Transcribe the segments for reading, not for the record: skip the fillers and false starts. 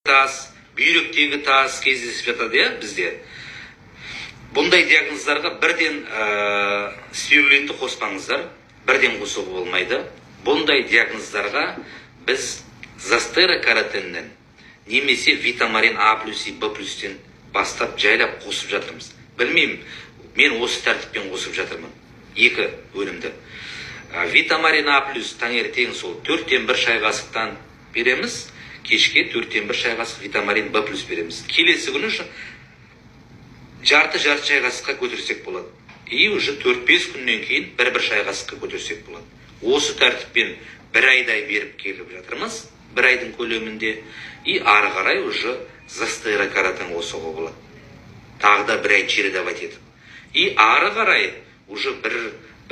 тас, бүйректегі тас кездесіп жатады, иә, бізде. Бұндай диагноздарға бірден спирулинді қоспаңыздар, бірден қосуға болмайды. Бұндай диагноздарға біз зостерокаратиннен немесе витамарин А плюс и Б плюстен бастап жайлап қосып жатырмыз. Білмеймін, мен осы тәртіппен қосып жатырмын. Екі өнімді. Витамарин А плюс таңертең сол 4-1 шай қасықтан береміз, кешке 4-1 шай қасық витамарин Б плюс береміз. Келесі күні жарты шай қасыққа көтерсек болады. И уже 4-5 күннен кейін 1 шай қасыққа көтерсек болады. Осы тәртіппен бір айдай беріп келіп жатырмыз, бір айдың көлемінде. И ары қарай уже зостерокаратин қосуға болады. Тағы да бір ай чередовать етіп. И ары қарай уже бір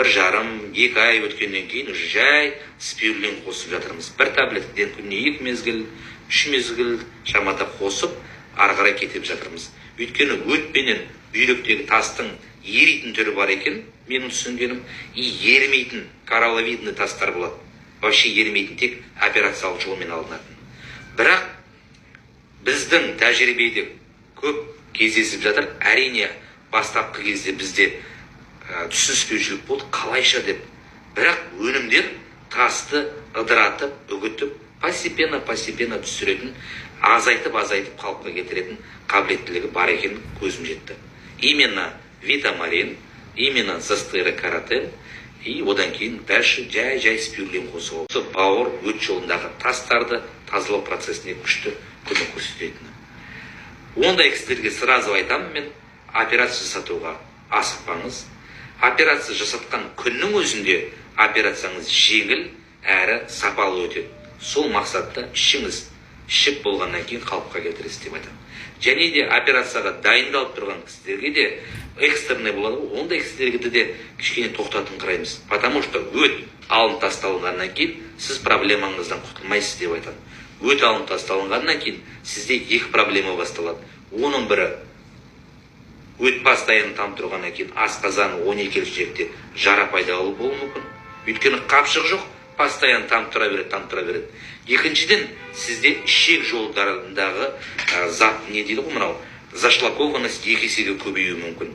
жарым, 2 ай өткеннен кейін уже жай спирулин қосып жатырмыз. Бір таблеткіден күніне 2 мезгіл, 3 мезгіл шамада қосып, ары қарай кетіп жатырмыз. Өйткені өтпенен бүйректегі тастың еритін түрі бар екен, менің түсінгенім, и ерімейтін коралловидный тастар болады. Вообще ерімейтін, тек операциялық жолмен алынатын. Бірақ біздің тәжірибеде көп кездесіп жатыр. Әрине бастапқы кезде бізде түсініспеушілік болды, қалайша деп. Бірақ өнімдер тасты ыдыратып, үгітіп, постепенно түсіретін, азайтып қалыпқа кетіретін қабілеттілігі бар екен көзім жетті. Именно витамарин, именно зостерокаратин, и одан кейін дальше жай спирулин қосуы. Бауыр өт жолындағы тастарды тазалау процесіне күшті көмек көрсететіні. Ондай кісілерге сразу айтамын мен, операция жасатуға асықпаңыз. Операция жасатқан күннің өзінде операцияңыз жеңіл әрі сапалы өтеді. Сол мақсатта ішіңіз ішіп болғаннан кейін қалыпқа келтіресіз деп айтамын. Және де операцияға дайындалып тұрған кісілерге де экстерный болады, ондай кісілерге де кішкене тоқтатын қараймыз. Потому что өт алынып тасталынғаннан кейін сіз проблемаңыздан құтылмайсыз деп айтамын. Өт алынып тасталынғаннан кейін сізде 2 проблема басталады. Оның бірі өт постоянно там тұрғаннан кейін асқазан 12 жерде жара пайда болуы мүмкін. Өйткені қапшық жоқ, постоянно там тұра береді. Екіншіден, сізде ішек жолдарындағы зат, не дейді ғой мынау, зашлакованность 2 есеге көбеюі мүмкін.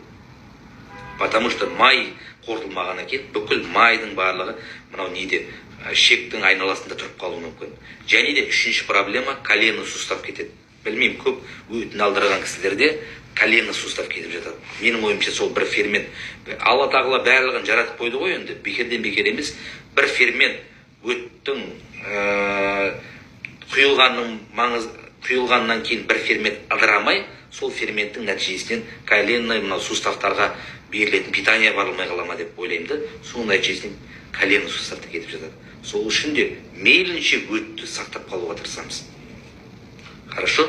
Потому что май қорытылмағаннан кейін бүкіл майдың барлығы мынау неде, ішектің айналасында тұрып қалуы мүмкін. Және де үшінші проблема коленный сустав кетеді. Білмеймін, көп өтін алдырған кісілерде коленный сустав кетіп жатады. Менің ойымша сол бір фермент. Алла тағала барлығын жаратып қойды ғой, енді бекерден бекер емес. Бір фермент өттің құйылғаннан кейін бір фермент ыдырамай, сол ферменттің нәтижесінен коленный мынау суставтарға берілетін питание барылмай қалама деп ойлаймын. Соның нәтижесінен коленный суставта кетіп жатады. Сол үшін де мейлінше өтті сақтап қалуға тырысамыз. Хорошо?